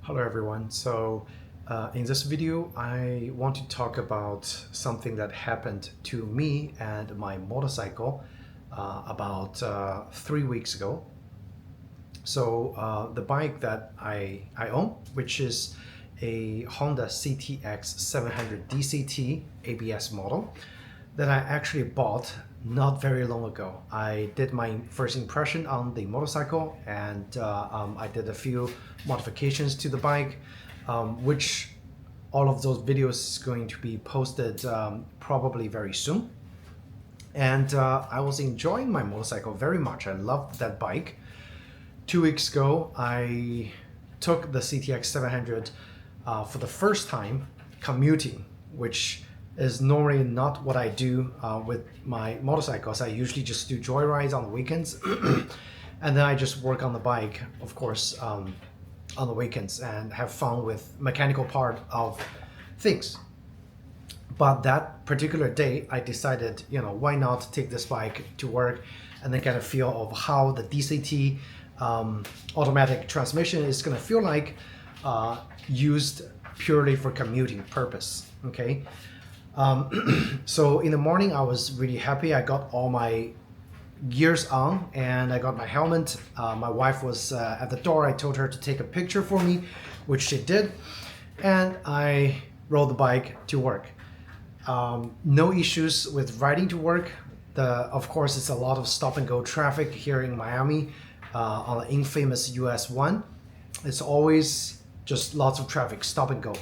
Hello everyone. In this video, I want to talk about something that happened to me and my motorcycle about 3 weeks ago. The bike that I own, which is a Honda CTX 700 DCT ABS model that I actually bought not very long ago. I did my first impression on the motorcycle, and I did a few modifications to the bike, which all of those videos is going to be posted probably very soon. And I was enjoying my motorcycle very much. I loved that bike. 2 weeks ago, I took the CTX 700 for the first time commuting, which is normally not what I do with my motorcycles. I usually just do joyrides on the weekends, and then I just work on the bike, of course, on the weekends and have fun with mechanical part of things. But that particular day, I decided, why not take this bike to work and then get a feel of how the DCT automatic transmission is going to feel like used purely for commuting purpose. Okay. So in the morning, I was really happy. I got all my gears on and I got my helmet. My wife was at the door. I told her to take a picture for me, which she did. And I rode the bike to work. No issues with riding to work. Of course, it's a lot of stop and go traffic here in Miami on the infamous US 1. It's always just lots of traffic, stop and go.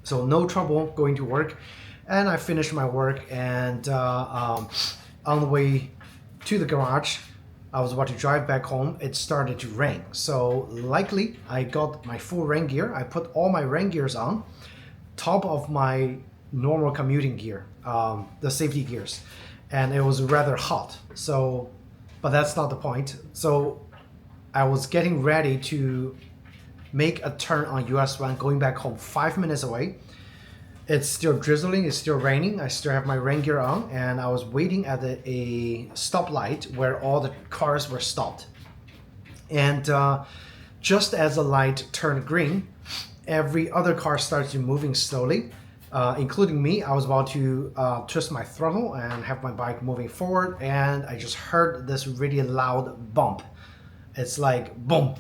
So no trouble going to work. And I finished my work, and on the way to the garage, I was about to drive back home. It started to rain. So likely I got my full rain gear. I put all my rain gears on top of my normal commuting gear, the safety gears, and it was rather hot. But that's not the point. So I was getting ready to make a turn on US 1 going back home 5 minutes away. It's still drizzling, it's still raining. I still have my rain gear on, and I was waiting at a stoplight where all the cars were stopped. And just as the light turned green, every other car started moving slowly, including me. I was about to twist my throttle and have my bike moving forward, and I just heard this really loud bump. It's like boom.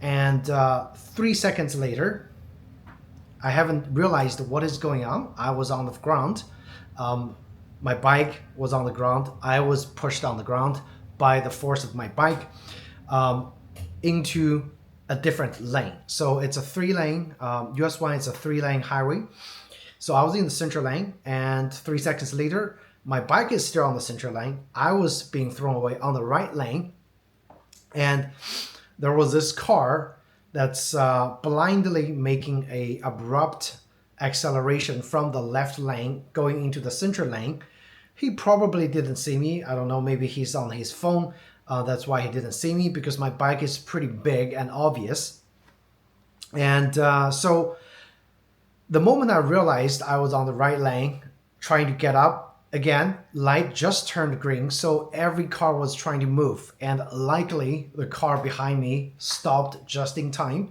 And 3 seconds later, I haven't realized what is going on. I was on the ground. My bike was on the ground. I was pushed on the ground by the force of my bike into a different lane. So it's a 3-lane, US 1 is a 3-lane highway. So I was in the central lane, and 3 seconds later, my bike is still on the central lane. I was being thrown away on the right lane. And there was this car that's blindly making a abrupt acceleration from the left lane going into the central lane. He probably didn't see me. I don't know, maybe he's on his phone. That's why he didn't see me, because my bike is pretty big and obvious. And so the moment I realized I was on the right lane, trying to get up, again, light just turned green, so every car was trying to move, and likely the car behind me stopped just in time.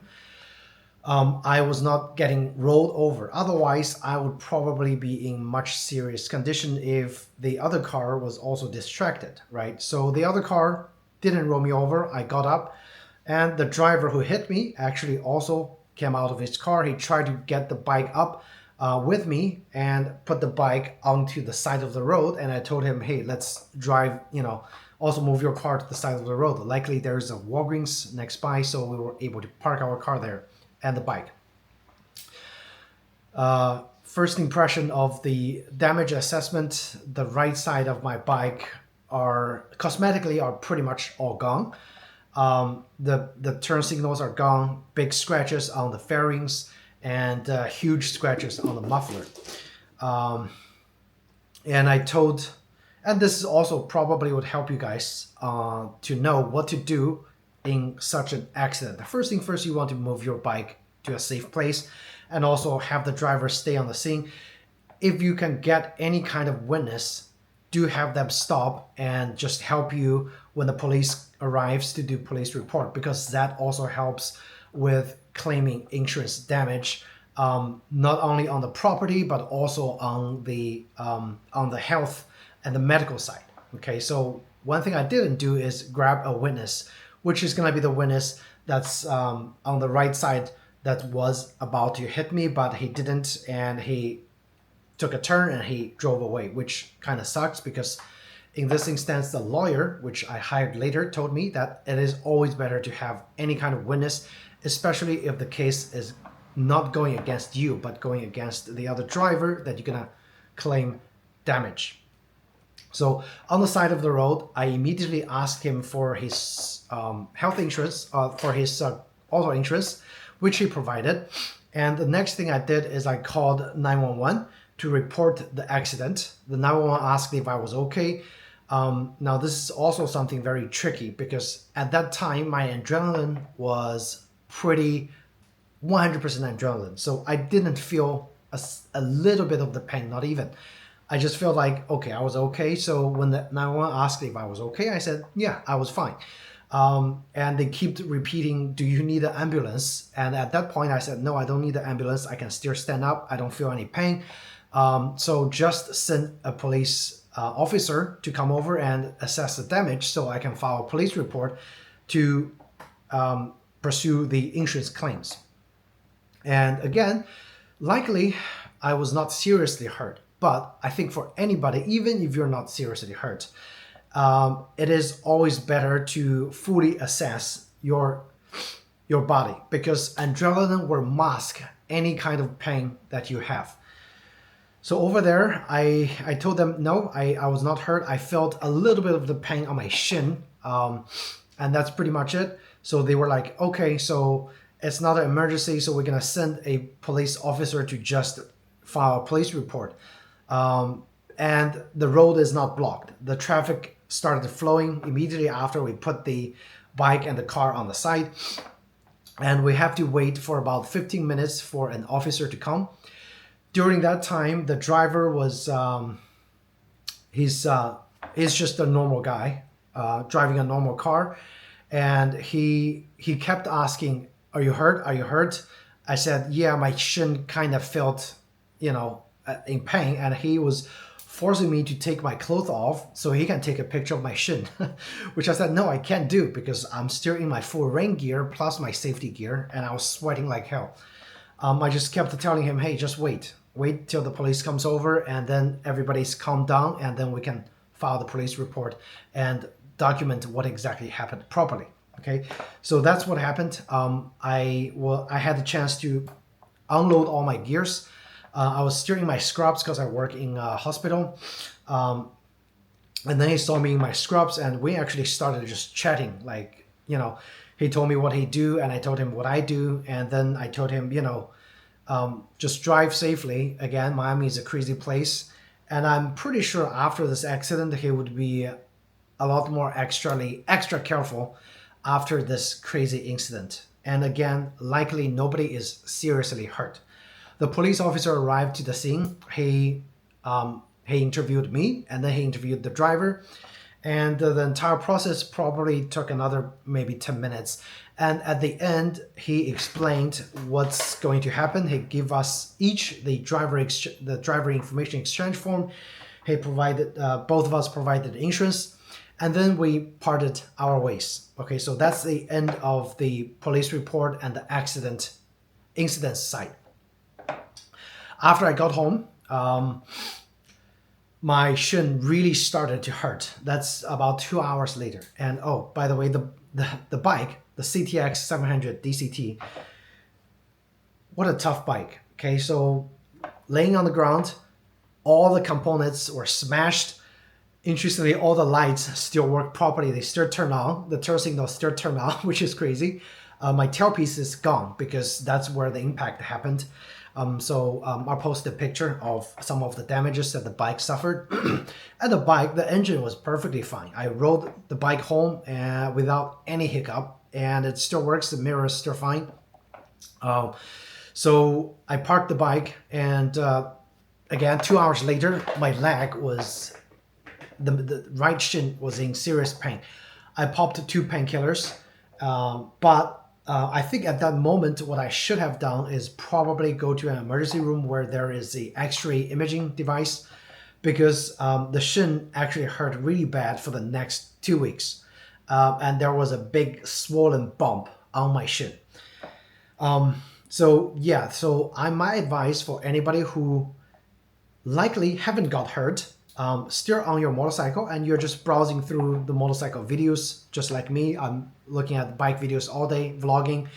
I was not getting rolled over. Otherwise, I would probably be in much serious condition if the other car was also distracted, right? So the other car didn't roll me over. I got up, and the driver who hit me actually also came out of his car. He tried to get the bike up with me and put the bike onto the side of the road. And I told him, hey, let's drive, also move your car to the side of the road. Likely there's a Walgreens next by, so we were able to park our car there and the bike. First impression of the damage assessment, the right side of my bike are pretty much all gone. The turn signals are gone, big scratches on the fairings, and huge scratches on the muffler. And this is also probably would help you guys to know what to do in such an accident. The first thing first, you want to move your bike to a safe place, and also have the driver stay on the scene. If you can get any kind of witness, do have them stop and just help you when the police arrives to do police report, because that also helps with claiming insurance damage, not only on the property but also on the health and the medical side. Okay, so one thing I didn't do is grab a witness, which is going to be the witness that's on the right side that was about to hit me, but he didn't, and he took a turn and he drove away, which kind of sucks because in this instance, the lawyer, which I hired later, told me that it is always better to have any kind of witness, especially if the case is not going against you, but going against the other driver that you're gonna claim damage. So on the side of the road, I immediately asked him for his health insurance, for his auto insurance, which he provided. And the next thing I did is I called 911 to report the accident. The 911 asked if I was okay. Now this is also something very tricky because at that time my adrenaline was pretty 100% adrenaline. So I didn't feel a little bit of the pain, not even. I just felt like, okay, I was okay. So when the 911 asked if I was okay, I said, yeah, I was fine. And they kept repeating, do you need an ambulance? And at that point I said, no, I don't need an ambulance. I can still stand up. I don't feel any pain. So just send a police officer to come over and assess the damage so I can file a police report to pursue the insurance claims. And again, likely I was not seriously hurt, but I think for anybody, even if you're not seriously hurt, it is always better to fully assess your body because adrenaline will mask any kind of pain that you have. So over there, I told them, no, I was not hurt. I felt a little bit of the pain on my shin, and that's pretty much it. So they were like, okay, so it's not an emergency, so we're going to send a police officer to just file a police report. And the road is not blocked. The traffic started flowing immediately after we put the bike and the car on the side. And we have to wait for about 15 minutes for an officer to come. During that time, the driver was, he's just a normal guy driving a normal car. And he kept asking, are you hurt? Are you hurt? I said, yeah, my shin kind of felt, in pain. And he was forcing me to take my clothes off so he can take a picture of my shin, which I said, no, I can't do because I'm still in my full rain gear plus my safety gear. And I was sweating like hell. I just kept telling him, hey, just wait till the police comes over and then everybody's calmed down and then we can file the police report and document what exactly happened properly. Okay, so that's what happened. I had the chance to unload all my gears. I was still in my scrubs because I work in a hospital. And then he saw me in my scrubs and we actually started just chatting. Like, he told me what he do and I told him what I do. And then I told him, just drive safely. Again, Miami is a crazy place. And I'm pretty sure after this accident, he would be a lot more extra careful after this crazy incident. And again, likely nobody is seriously hurt. The police officer arrived to the scene. He interviewed me and then he interviewed the driver. And the entire process probably took another maybe 10 minutes. And at the end, he explained what's going to happen. He gave us each the driver information exchange form. He provided, both of us provided insurance. And then we parted our ways. Okay, so that's the end of the police report and the incident site. After I got home, my shin really started to hurt. That's about 2 hours later. And oh, by the way, the bike, the CTX 700 DCT, what a tough bike. Okay, so laying on the ground, all the components were smashed. Interestingly, all the lights still work properly. They still turn on. The turn signal still turn on, which is crazy. My tailpiece is gone because that's where the impact happened. I'll post a picture of some of the damages that the bike suffered. At the bike, the engine was perfectly fine. I rode the bike home without any hiccup, and it still works. The mirror is still fine. So I parked the bike, and again, 2 hours later, my leg was... The right shin was in serious pain. I popped 2 painkillers, but I think at that moment, what I should have done is probably go to an emergency room where there is the X-ray imaging device, because the shin actually hurt really bad for the next 2 weeks, and there was a big swollen bump on my shin. So yeah, so my advice for anybody who likely haven't got hurt, still on your motorcycle and you're just browsing through the motorcycle videos, just like me. I'm looking at bike videos all day, vlogging.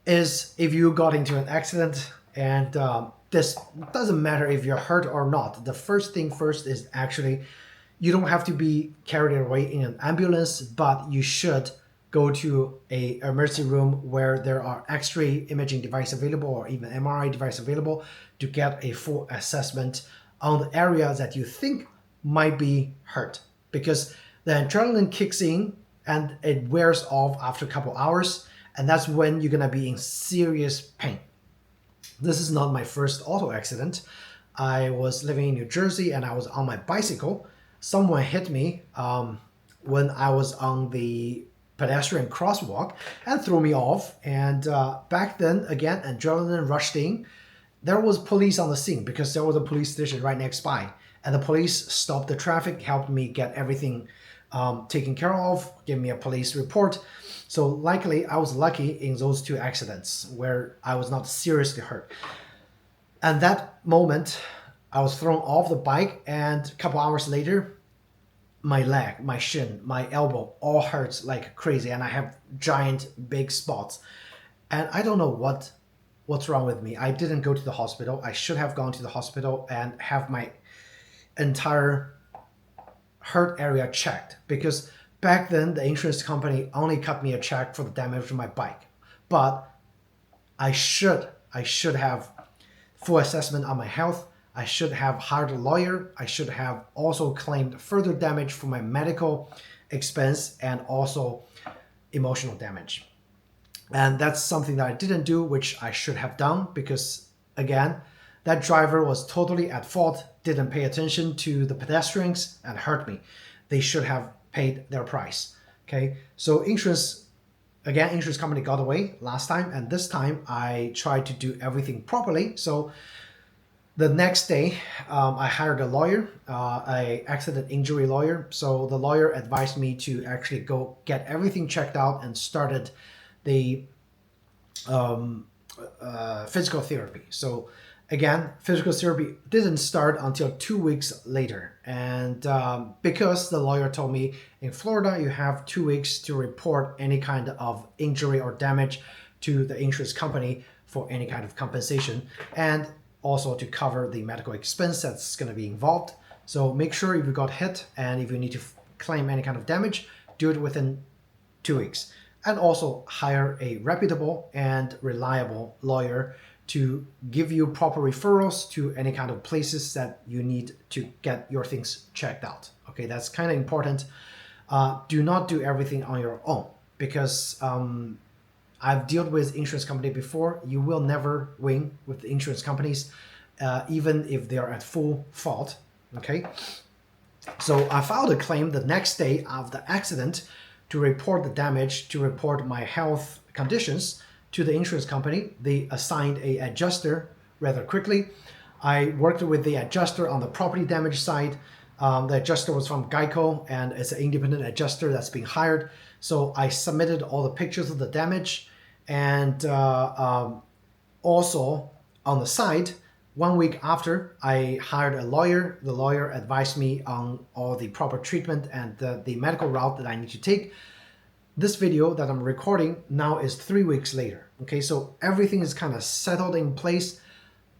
Is if you got into an accident, and this doesn't matter if you're hurt or not. The first thing first is actually you don't have to be carried away in an ambulance, but you should go to a emergency room where there are X-ray imaging device available or even MRI device available to get a full assessment on the area that you think might be hurt, because the adrenaline kicks in and it wears off after a couple hours, and that's when you're gonna be in serious pain. This is not my first auto accident. I was living in New Jersey and I was on my bicycle. Someone hit me when I was on the pedestrian crosswalk and threw me off. And back then, again, adrenaline rushed in. There was police on the scene because there was a police station right next by. And the police stopped the traffic, helped me get everything taken care of, gave me a police report. So likely, I was lucky in those two accidents where I was not seriously hurt. And that moment, I was thrown off the bike, and a couple hours later, my leg, my shin, my elbow all hurts like crazy, and I have giant big spots. And I don't know what's wrong with me. I didn't go to the hospital. I should have gone to the hospital and have my entire hurt area checked, because back then the insurance company only cut me a check for the damage to my bike. But I should have full assessment on my health. I should have hired a lawyer. I should have also claimed further damage for my medical expense and also emotional damage. And that's something that I didn't do, which I should have done, because again, that driver was totally at fault, didn't pay attention to the pedestrians and hurt me. They should have paid their price. Okay, so insurance company got away last time, and this time I tried to do everything properly. So the next day, I hired a lawyer, a accident injury lawyer. So the lawyer advised me to actually go get everything checked out and started the physical therapy. So again, physical therapy didn't start until 2 weeks later. And because the lawyer told me in Florida, you have 2 weeks to report any kind of injury or damage to the insurance company for any kind of compensation, and also to cover the medical expense that's going to be involved. So make sure if you got hit and if you need to claim any kind of damage, do it within 2 weeks. And also hire a reputable and reliable lawyer to give you proper referrals to any kind of places that you need to get your things checked out. Okay, that's kind of important. Do not do everything on your own, because I've dealt with insurance company before. You will never win with the insurance companies, even if they are at full fault. Okay, so I filed a claim the next day of the accident to report the damage, to report my health conditions to the insurance company. They assigned a adjuster rather quickly. I worked with the adjuster on the property damage side. The adjuster was from Geico, and it's an independent adjuster that's being hired. So I submitted all the pictures of the damage, and also on the side, 1 week after, I hired a lawyer. The lawyer advised me on all the proper treatment and the medical route that I need to take. This video that I'm recording now is 3 weeks later. Okay, so everything is kind of settled in place.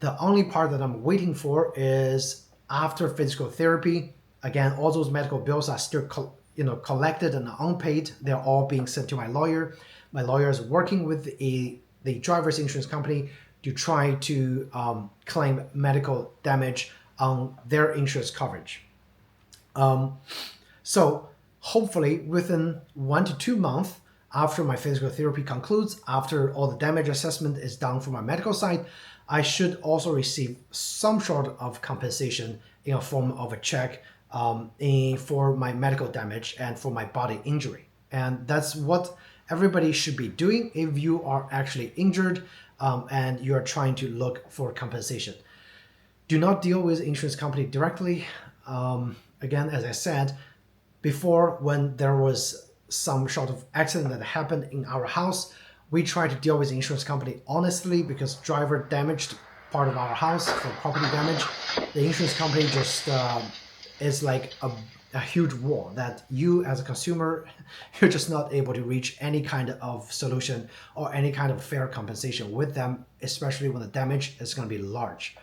The only part that I'm waiting for is after physical therapy. Again, all those medical bills are still collected and unpaid. They're all being sent to my lawyer. My lawyer is working with the driver's insurance company to try to claim medical damage on their insurance coverage. So hopefully within 1 to 2 months after my physical therapy concludes, after all the damage assessment is done from my medical side, I should also receive some sort of compensation in a form of a check for my medical damage and for my body injury. And that's what everybody should be doing if you are actually injured and you're trying to look for compensation. Do not deal with insurance company directly. Again, as I said before, when there was some sort of accident that happened in our house, we tried to deal with the insurance company honestly because driver damaged part of our house for property damage. The insurance company just is like a huge wall that you as a consumer, you're just not able to reach any kind of solution or any kind of fair compensation with them, especially when the damage is going to be large.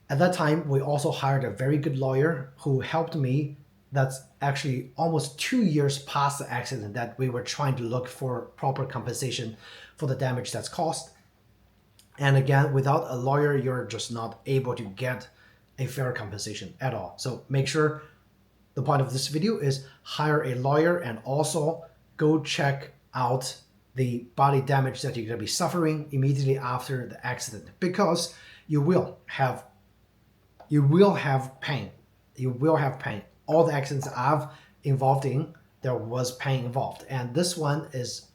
At that time, we also hired a very good lawyer who helped me. That's actually almost 2 years past the accident that we were trying to look for proper compensation for the damage that's caused. And again, without a lawyer, you're just not able to get a fair compensation at all. So make sure the point of this video is hire a lawyer and also go check out the body damage that you're going to be suffering immediately after the accident, because you will have pain. You will have pain. All the accidents I've involved in, there was pain involved. And this one is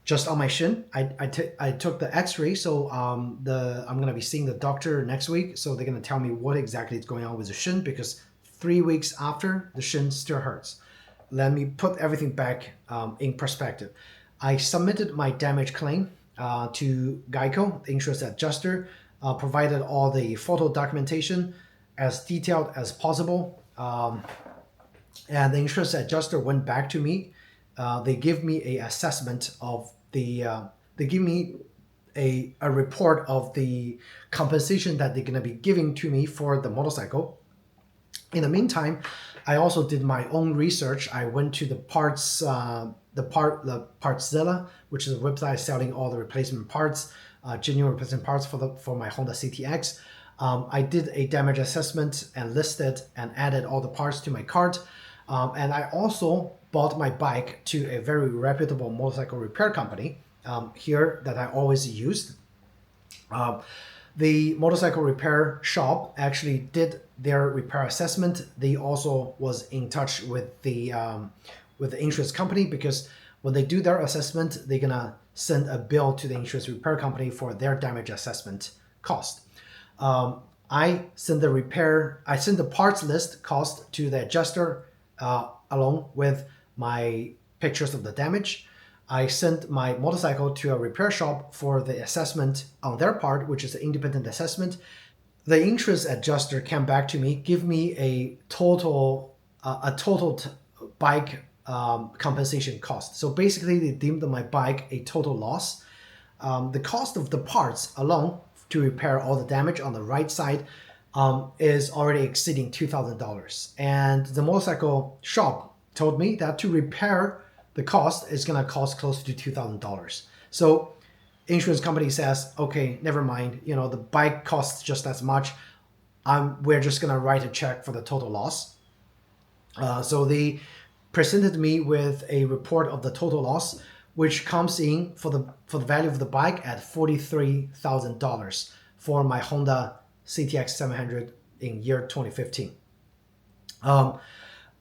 just on my shin. I took the x-ray, so I'm going to be seeing the doctor next week. So they're going to tell me what exactly is going on with the shin, because 3 weeks after, the shin still hurts. Let me put everything back in perspective. I submitted my damage claim to Geico, the insurance adjuster, provided all the photo documentation as detailed as possible. And the insurance adjuster went back to me. They give me a assessment of the, they give me a report of the compensation that they're going to be giving to me for the motorcycle. In the meantime, I also did my own research. I went to the Partszilla, which is a website selling all the replacement parts, genuine replacement parts for my Honda CTX. I did a damage assessment and listed and added all the parts to my cart. And I also bought my bike to a very reputable motorcycle repair company here that I always used. The motorcycle repair shop actually did their repair assessment. They also was in touch with the insurance company, because when they do their assessment, they're gonna send a bill to the insurance repair company for their damage assessment cost. I sent the parts list cost to the adjuster along with my pictures of the damage. I sent my motorcycle to a repair shop for the assessment on their part, which is an independent assessment. The insurance adjuster came back to me, give me a total bike compensation cost. So basically, they deemed my bike a total loss. The cost of the parts alone to repair all the damage on the right side is already exceeding $2,000. And the motorcycle shop told me that to repair the cost is going to cost close to $2,000. So insurance company says, okay, never mind. You know, the bike costs just as much. We're just going to write a check for the total loss. So they presented me with a report of the total loss, which comes in for the value of the bike at $43,000 for my Honda CTX 700 in year 2015.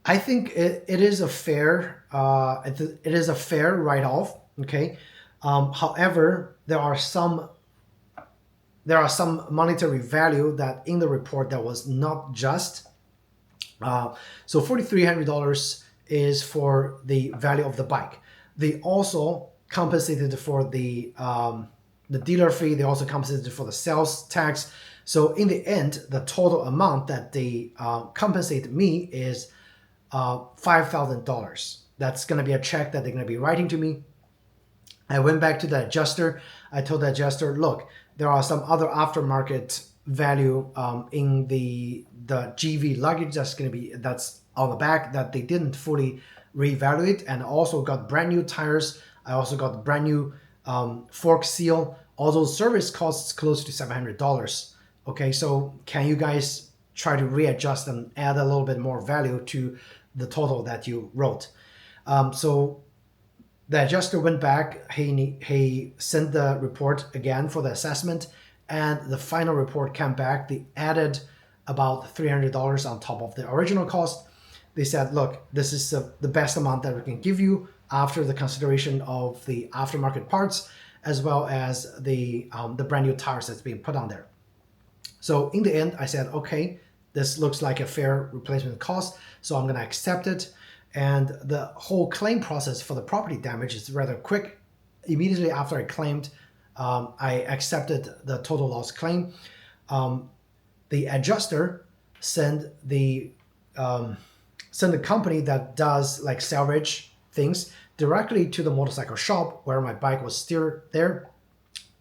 I think it is a fair write-off. Okay. However, there are some monetary value that in the report that was not just. So $4,300 is for the value of the bike. They also compensated for the dealer fee. They also compensated for the sales tax. So in the end, the total amount that they compensate me is $5,000. That's going to be a check that they're going to be writing to me. I went back to the adjuster. I told the adjuster, look, there are some other aftermarket value in the GV luggage that's on the back that they didn't fully reevaluate, and also got brand new tires. I also got brand new fork seal. All those service costs close to $700. Okay, so can you guys try to readjust and add a little bit more value to the total that you wrote? So the adjuster went back. He sent the report again for the assessment, and the final report came back. They added about $300 on top of the original cost. They said, look, this is the best amount that we can give you. after the consideration of the aftermarket parts as well as the brand new tires that's being put on there. So in the end, I said, okay, this looks like a fair replacement cost, so I'm going to accept it. And the whole claim process for the property damage is rather quick. Immediately after I claimed, I accepted the total loss claim. The adjuster sent the company that does like salvage things directly to the motorcycle shop where my bike was still there.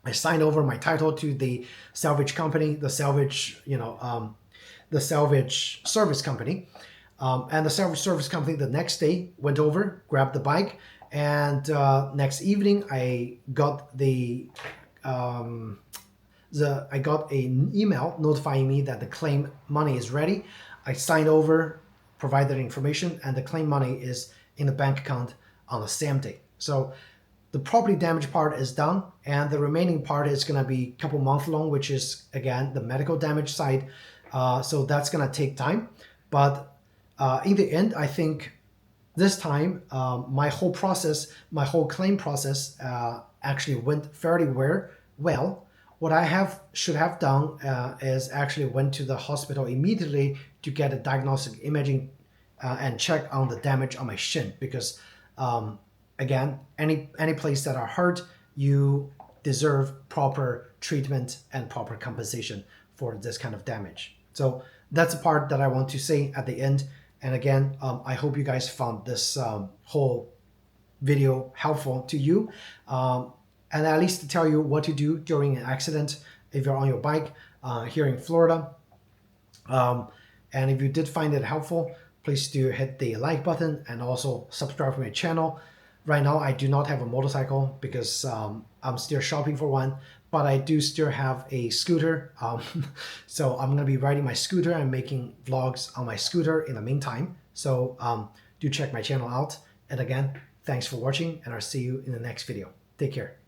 I signed over my title to the salvage company, the salvage service company. And the salvage service company the next day went over, grabbed the bike, and next evening I got I got an email notifying me that the claim money is ready. I signed over, provided information, and the claim money is in the bank account on the same day. So the property damage part is done, and the remaining part is going to be a couple months long, which is, again, the medical damage side. So that's going to take time. But in the end, I think this time, my whole claim process actually went fairly well. What I should have done is actually went to the hospital immediately to get a diagnostic imaging and check on the damage on my shin, because again, any place that are hurt, you deserve proper treatment and proper compensation for this kind of damage. So that's the part that I want to say at the end. And again, I hope you guys found this whole video helpful to you, and at least to tell you what to do during an accident if you're on your bike here in Florida. And if you did find it helpful, please do hit the like button and also subscribe to my channel. Right now, I do not have a motorcycle because I'm still shopping for one, but I do still have a scooter. So I'm going to be riding my scooter and making vlogs on my scooter in the meantime. So do check my channel out. And again, thanks for watching, and I'll see you in the next video. Take care.